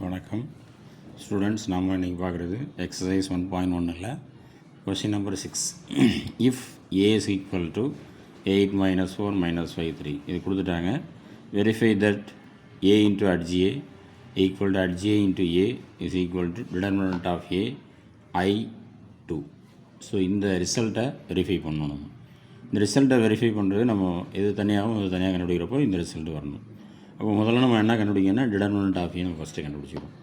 வணக்கம் ஸ்டூடெண்ட்ஸ். நாம் இன்றைக்கி பார்க்குறது exercise 1.1 question number 6. If A is equal to 8 - 4 - 5 3 இது கொடுத்துட்டாங்க. Verify that A into adj A equal to adj A into A is equal to determinant of A I2. So இந்த ரிசல்ட்டை verify பண்ணணும். இந்த ரிசல்ட்டை வெரிஃபை பண்ணுறது நம்ம எது தனியாகவும் இது தனியாக கண்டுபிடிக்கிறப்போ இந்த ரிசல்ட் வரணும். அப்போ முதல்ல நம்ம என்ன கண்டுபிடிக்கணும்னா டிடர்மினன்ட் ஆஃப் ஏ நம்ம ஃபஸ்ட்டு கண்டுபிடிச்சிக்கணும்.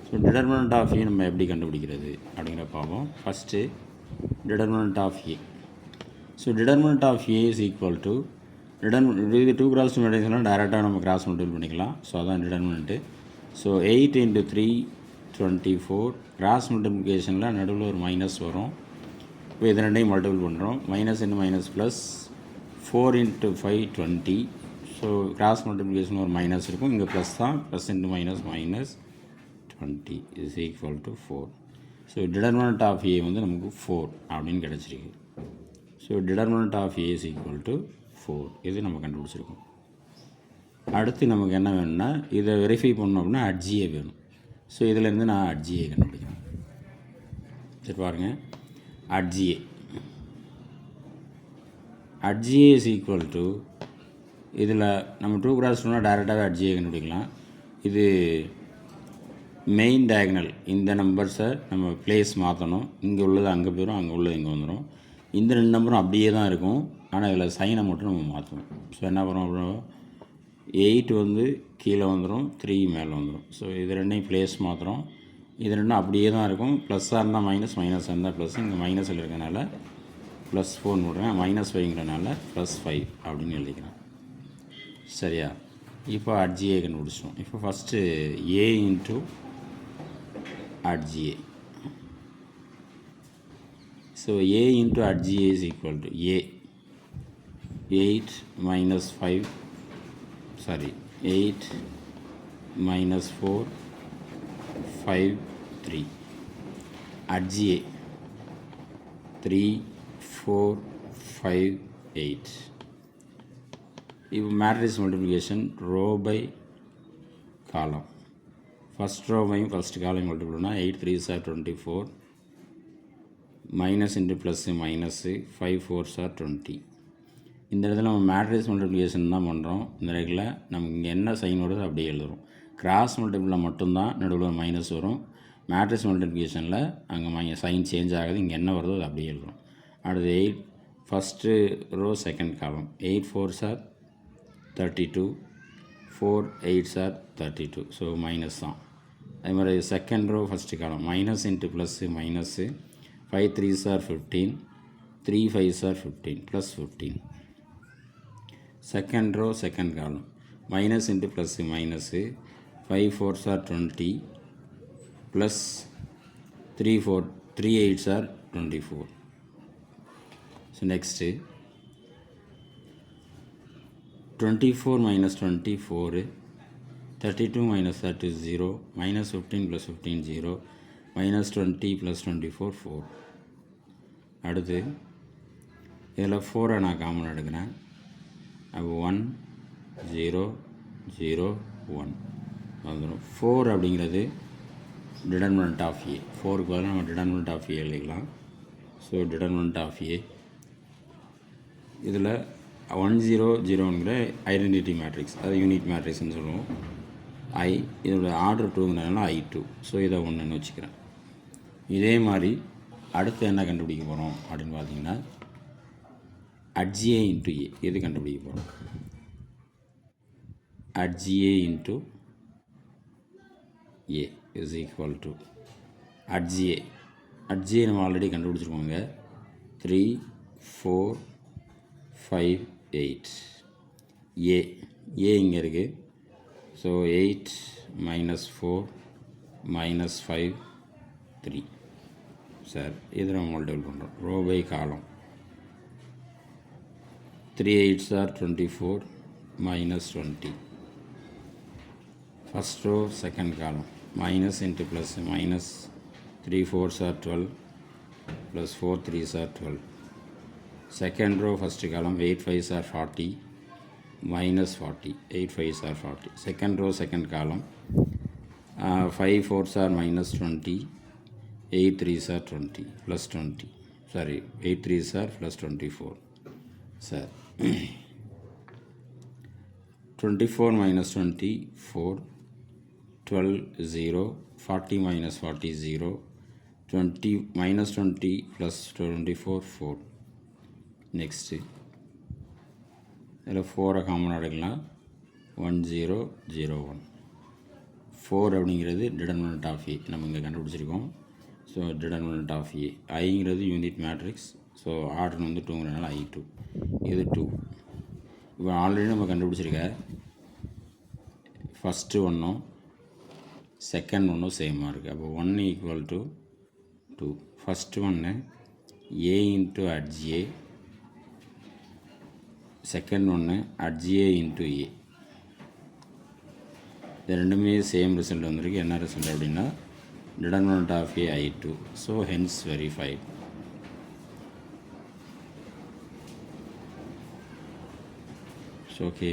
ஸோ டிடர்மினன்ட் ஆஃப் ஏ நம்ம எப்படி கண்டுபிடிக்கிறது அப்படிங்கிற பார்ப்போம். First determinant of A. So determinant of A is equal to இது 2 கிராஸ் மல்டிப்ளிகேஷன்லாம் டேரெக்டாக நம்ம கிராஸ் மல்டிபிள் பண்ணிக்கலாம். ஸோ அதான் டிடர்மினன்ட்டு. ஸோ 8 × 3 24 கிராஸ் மல்டிப்ளிகேஷனில் நடுவில் ஒரு மைனஸ் வரும். இப்போ இது ரெண்டையும் மல்டிபிள் பண்ணுறோம். Minus into minus plus 4 × 5 20. So cross multiplication ஒரு மைனஸ் இருக்கும், இங்கே ப்ளஸ் தான். Plus into minus minus 20 is equal to 4. So determinant of A வந்து நமக்கு 4 அப்படின்னு கிடச்சிருக்கு. So determinant of A is equal to 4 இது நம்ம கண்டுபிடிச்சிருக்கோம். அடுத்து நமக்கு என்ன வேணும்னா இதை வெரிஃபை பண்ணோம் அப்படின்னா அட்ஜிஏ வேணும். ஸோ இதிலேருந்து நான் அட்ஜிஏ கண்டுபிடிக்கிறேன். சரி பாருங்கள், அட்ஜிஏ இஸ் ஈக்குவல் டு இதில் நம்ம 2 கிராஸ் 2னா டேரெக்டாகவே அட்ஜிஏ கண்டுபிடிக்கலாம். இது மெயின் டயகனல். இந்த நம்பர்ஸை நம்ம பிளேஸ் மாற்றணும். இங்கே உள்ளது அங்கே போயிடும், அங்கே உள்ளது இங்கே வந்துடும். இந்த 2 நம்பரும் அப்படியே தான் இருக்கும், ஆனால் இதில் சைனை மட்டும் நம்ம மாற்றணும். ஸோ என்ன பண்ணுறோம் அப்படின்னா 8 வந்து கீழே வந்துடும், 3 மேலே வந்துடும். ஸோ இது ரெண்டையும் பிளேஸ் மாற்றுறோம். இது ரெண்டும் அப்படியே தான் இருக்கும். ப்ளஸ்ஸாக இருந்தால் மைனஸ், மைனஸாக இருந்தால் ப்ளஸ். இங்கே மைனஸில் இருக்கனால +4 விடுறேன், -5ங்கிறனால +5 அப்படின்னு எழுதிக்கிறேன். சரியா? இப்போ அட்ஜிஏ கண்டுபிடிச்சிட்டோம். இப்போ first A into adj A. So A into adj A is equal to A 8 - 5 8 - 4 5 3. Adj A 3 4 5 8. இப்போ matrix multiplication row by column. First ரோவையும் ஃபஸ்ட் காலம் மல்டிபிள் பண்ணால் 8 3s are 24, minus into plus minus 5 4s are 20. இந்த இடத்துல நம்ம matrix multiplication தான் பண்ணுறோம். இந்த இடத்துல நமக்கு இங்கே என்ன சைன் வருதோ அப்படியே எழுதுறோம். கிராஸ் மல்டிபிளில் மட்டும்தான் நடுவில் மைனஸ் வரும். மேட்ரிக்ஸ் மல்டிப்ளிகேஷனில் அங்கே சைன் சேஞ்ச் ஆகுது, இங்கே என்ன வருதோ அது அப்படியே எழுதுறோம். அடுத்து 8 ஃபஸ்ட்டு ரோ செகண்ட் காலம் 8 4s are 32, 4 8s are 32. So minus தான். அதே மாதிரி second row first column minus into plus minus 5 3s are 15, 3 5s are 15 + 15. Second row second column minus into plus minus 5 4s are 20 plus 3 8s are 24. So next 24 - 24 32 - 30 0, -15 + 15 0, -20 + 24 4. அடுத்து இதில் 4 நான் common எடுக்கிறேன். அப்போ 1 0 0 1 வந்துடும். 4 அப்படிங்கிறது டிடர்மினன்ட் ஆஃப் ஏ. 4க்கு பதிலாக நம்ம டிடர்மினன்ட் ஆஃப் ஏ எழுதிக்கலாம். ஸோ டிடர்மினன்ட் ஆஃப் ஏ இதில் 1 0 0ங்கிற ஐடென்டிட்டி மேட்ரிக்ஸ், அது யூனிட் மேட்ரிக்ஸ்னு சொல்லுவோம். இதோட ஆர்டர் 2ங்கிறதுனால I2. ஸோ இதை 1ன்னு வச்சுக்கிறேன். இதே மாதிரி அடுத்து என்ன கண்டுபிடிக்க போகிறோம் அப்படின்னு பார்த்தீங்கன்னா அட்ஜிஏ இன்ட்டு ஏ இது கண்டுபிடிக்க போகிறோம். Adj A into A is equal to adj A நம்ம ஆல்ரெடி கண்டுபிடிச்சிருக்கோங்க. 3 4 5 8. ஏ இங்கே இருக்குது. ஸோ 8 - 4 - 5 3. சார் இது நம்ம மல்டிபிள் பண்ணுறோம் ரோ பை காலம். 3 8s are 24 -20. First row second column minus into plus minus 3 4s are 12 plus 4 3s are 12. Second row first column 8 5s are 40 -40 8 5s are 40. Second row second column 5 4s are minus 20, 8 3s are 20, plus 20. Sorry, 8 3s are plus 24. Sir, 24 minus 20, 4, 12, 0, 40 minus 40, 0, 20 minus 20 plus 24, 4. Next, இதில் 4 காமனாக எடுக்கலாம். 1 0 0 1. 4 அப்படிங்கிறது determinant of A நம்ம இங்கே கண்டுபிடிச்சிருக்கோம். So determinant of A. ஐங்கிறது unit matrix. So order வந்து 2ங்கிறனால I2. இது 2. இப்போ ஆல்ரெடி நம்ம கண்டுபிடிச்சிருக்க ஃபஸ்ட்டு ஒன்றும் செகண்ட் ஒன்றும் சேமாக இருக்குது. அப்போ 1 ஈக்குவல் டு 2. ஃபஸ்ட்டு ஒன்று A into adj A, second ஒன்று அட்ஜ் ஏ இன்ட்டு ஏ. இது ரெண்டுமே சேம் ரிசல்ட் வந்திருக்கு. என்ன ரிசல்ட் அப்படின்னா determinant of A I2. So hence verified. Okay.